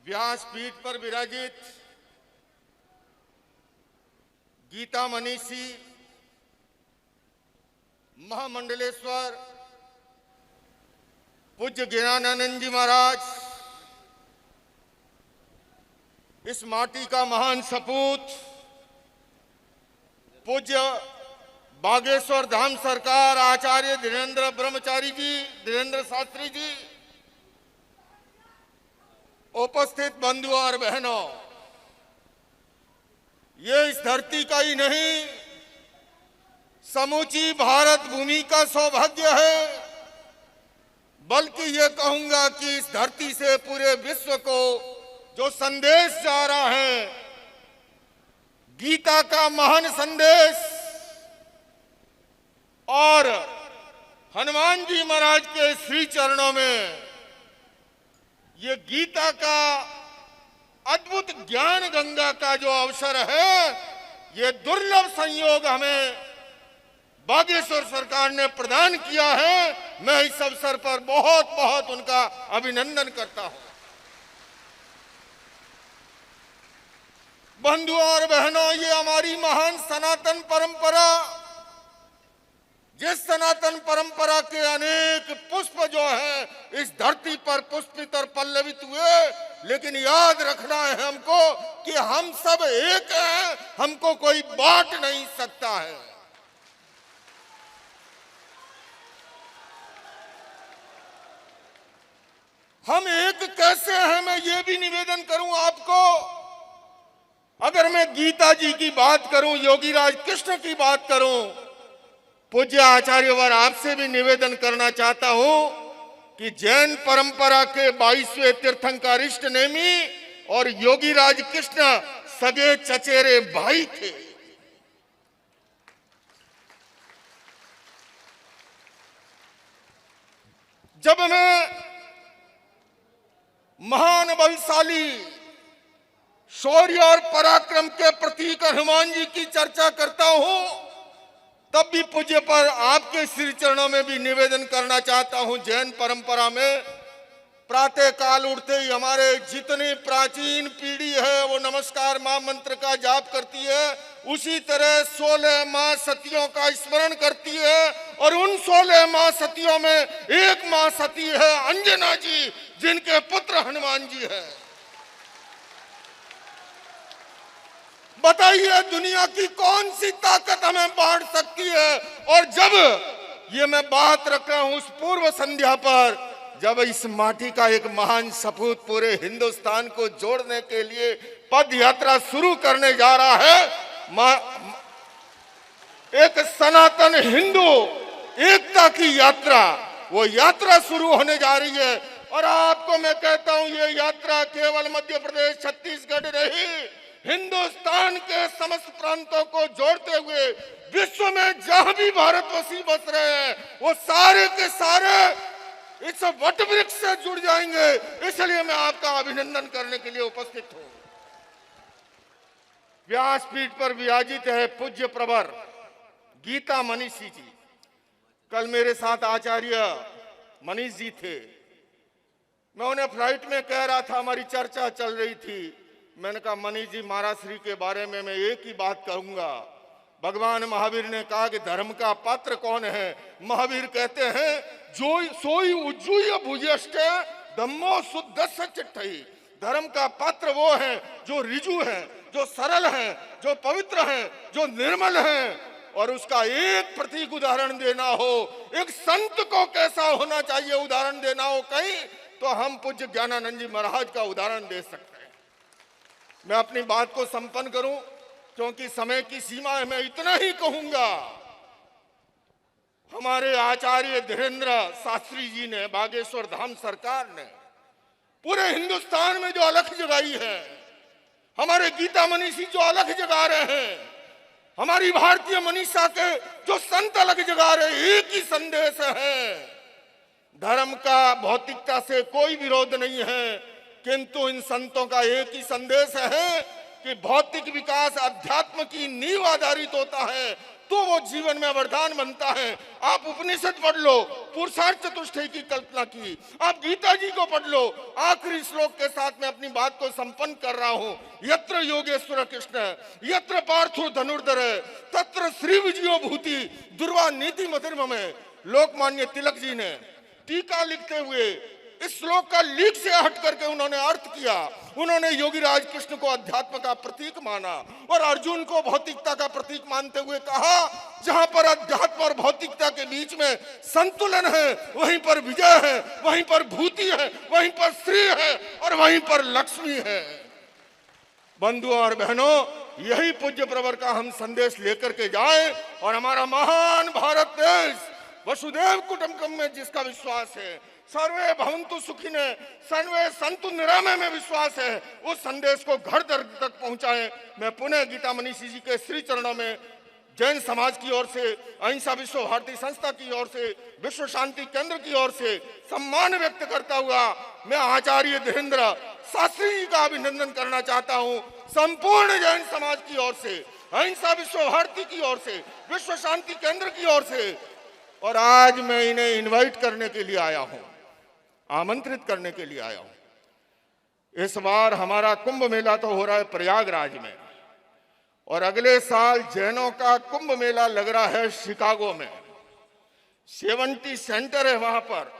व्यासपीठ पर विराजित गीता मनीषी महामंडलेश्वर पूज्य ज्ञानानंद जी महाराज, इस माटी का महान सपूत पूज्य बागेश्वर धाम सरकार आचार्य धीरेन्द्र ब्रह्मचारी जी, धीरेन्द्र शास्त्री जी, उपस्थित बंधु और बहनों, ये इस धरती का ही नहीं समूची भारत भूमि का सौभाग्य है, बल्कि ये कहूंगा कि इस धरती से पूरे विश्व को जो संदेश जा रहा है, गीता का महान संदेश और हनुमान जी महाराज के श्री चरणों में ये गीता का अद्भुत ज्ञान गंगा का जो अवसर है, ये दुर्लभ संयोग हमें बागेश्वर सरकार ने प्रदान किया है। मैं इस अवसर पर बहुत बहुत उनका अभिनंदन करता हूं। बंधुओं और बहनों, ये हमारी महान सनातन परंपरा, जिस सनातन परंपरा के अनेक पुष्प जो है इस धरती पर पुष्पित और पल्लवित हुए, लेकिन याद रखना है हमको कि हम सब एक हैं, हमको कोई बांट नहीं सकता है। हम एक कैसे हैं, मैं ये भी निवेदन करूं आपको। अगर मैं गीता जी की बात करूं, योगीराज कृष्ण की बात करूं, पूज्य आचार्यवर आपसे भी निवेदन करना चाहता हूं कि जैन परंपरा के 22वें तीर्थंकर इष्ट नेमी और योगीराज कृष्ण सगे चचेरे भाई थे। जब मैं महान बलशाली शौर्य और पराक्रम के प्रतीक हनुमान जी की चर्चा करता हूं, तब भी पूज्य पर आपके श्री चरणों में भी निवेदन करना चाहता हूं। जैन परंपरा में प्रातः काल उठते ही हमारे जितनी प्राचीन पीढ़ी है वो नमस्कार मां मंत्र का जाप करती है, उसी तरह 16 मां सतियों का स्मरण करती है। और उन 16 मां सतियों में एक मां सती है अंजना जी, जिनके पुत्र हनुमान जी हैं। बताइए दुनिया की कौन सी ताकत हमें बांट सकती है। और जब ये मैं बात रख रहा हूं उस पूर्व संध्या पर, जब इस माटी का एक महान सपूत पूरे हिंदुस्तान को जोड़ने के लिए पद यात्रा शुरू करने जा रहा है, एक सनातन हिंदू एकता की यात्रा, वो यात्रा शुरू होने जा रही है। और आपको मैं कहता हूं, ये यात्रा केवल मध्य प्रदेश छत्तीसगढ़ नहीं, हिंदुस्तान के समस्त प्रांतों को जोड़ते हुए विश्व में जहां भी भारतवासी बस रहे हैं, वो सारे के सारे इस वटवृक्ष से जुड़ जाएंगे। इसलिए मैं आपका अभिनंदन करने के लिए उपस्थित हूं। व्यासपीठ पर विराजित है पूज्य प्रवर गीता मनीषी जी। कल मेरे साथ आचार्य मनीष जी थे। मैं उन्हें फ्लाइट में कह रहा था, हमारी चर्चा चल रही थी। मैंने कहा मनीष जी, महाराज श्री के बारे में मैं एक ही बात कहूंगा। भगवान महावीर ने कहा कि धर्म का पात्र कौन है। महावीर कहते हैं, जो सोई उज्जूय भुजष्ट धम्मो शुद्ध सच्चिट्ठई। धर्म का पात्र वो है जो रिजु है, जो सरल है, जो पवित्र है, जो निर्मल है। और उसका एक प्रतीक उदाहरण देना हो, एक संत को कैसा होना चाहिए उदाहरण देना हो कहीं, तो हम पूज्य ज्ञानानंद जी महाराज का उदाहरण दे सकते हैं। मैं अपनी बात को संपन्न करूं, क्योंकि समय की सीमा है। मैं इतना ही कहूंगा, हमारे आचार्य धीरेन्द्र शास्त्री जी ने, बागेश्वर धाम सरकार ने पूरे हिंदुस्तान में जो अलख जगाई है, हमारे गीता मनीषी जो अलख जगा रहे हैं, हमारी भारतीय मनीषा के जो संत अलख जगा रहे हैं, एक ही संदेश है। धर्म का भौतिकता से कोई विरोध नहीं है, किंतु इन संतों का एक ही संदेश है कि भौतिक विकास अध्यात्म की नींव आधारित होता है, तो वो जीवन में वरदान बनता है। आप उपनिषद पढ़ लो, पुरुषार्थ चतुष्टय की कल्पना की, आप गीता जी को पढ़ लो। आखिरी श्लोक के साथ मैं अपनी बात को संपन्न कर रहा हूं। यत्र योगेश्वर कृष्ण यत्र पार्थो धनुर्धर तत्र श्री विजयो भूति दुर्वा नीति मधिर्म में। लोकमान्य तिलक जी ने टीका लिखते हुए इस श्लोक का लीक से हट करके उन्होंने अर्थ किया। उन्होंने योगीराज कृष्ण को अध्यात्म का प्रतीक माना और अर्जुन को भौतिकता का प्रतीक मानते हुए कहा, जहां पर अध्यात्म और भौतिकता के बीच में संतुलन है वहीं पर विजय है, वहीं पर भूति है, वहीं पर श्री है और वहीं पर लक्ष्मी है। बंधुओं और बहनों, यही पूज्य प्रवर का हम संदेश लेकर के जाएं और हमारा महान भारत देश वसुदेव कुटुंबकम में जिसका विश्वास है, सर्वे भवन्तु सुखिने सर्वे सन्तु निरामय में विश्वास है, उस संदेश को घर दर तक पहुंचाएं। मैं पुनः गीता मनीषी जी के श्री चरणों में जैन समाज की ओर से, अहिंसा विश्व भारती संस्था की ओर से, विश्व शांति केंद्र की ओर से सम्मान व्यक्त करता हुआ मैं आचार्य धीरेन्द्र शास्त्री जी का अभिनंदन करना चाहता हूं। संपूर्ण जैन समाज की ओर से, अहिंसा विश्व भारती की ओर से, विश्व शांति केंद्र की ओर से। और आज मैं इन्हें इनवाइट करने के लिए आया हूं, आमंत्रित करने के लिए आया हूं। इस बार हमारा कुंभ मेला तो हो रहा है प्रयागराज में, और अगले साल जैनों का कुंभ मेला लग रहा है शिकागो में। 70 सेंटर है वहां पर,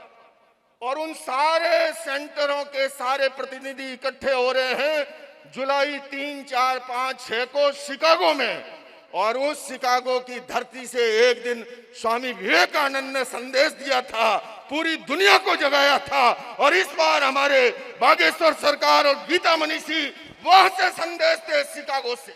और उन सारे सेंटरों के सारे प्रतिनिधि इकट्ठे हो रहे हैं जुलाई 3, 4, 5, 6 को शिकागो में। और उस शिकागो की धरती से एक दिन स्वामी विवेकानंद ने संदेश दिया था, पूरी दुनिया को जगाया था। और इस बार हमारे बागेश्वर सरकार और गीता मनीषी वहां से संदेश थे शिकागो से।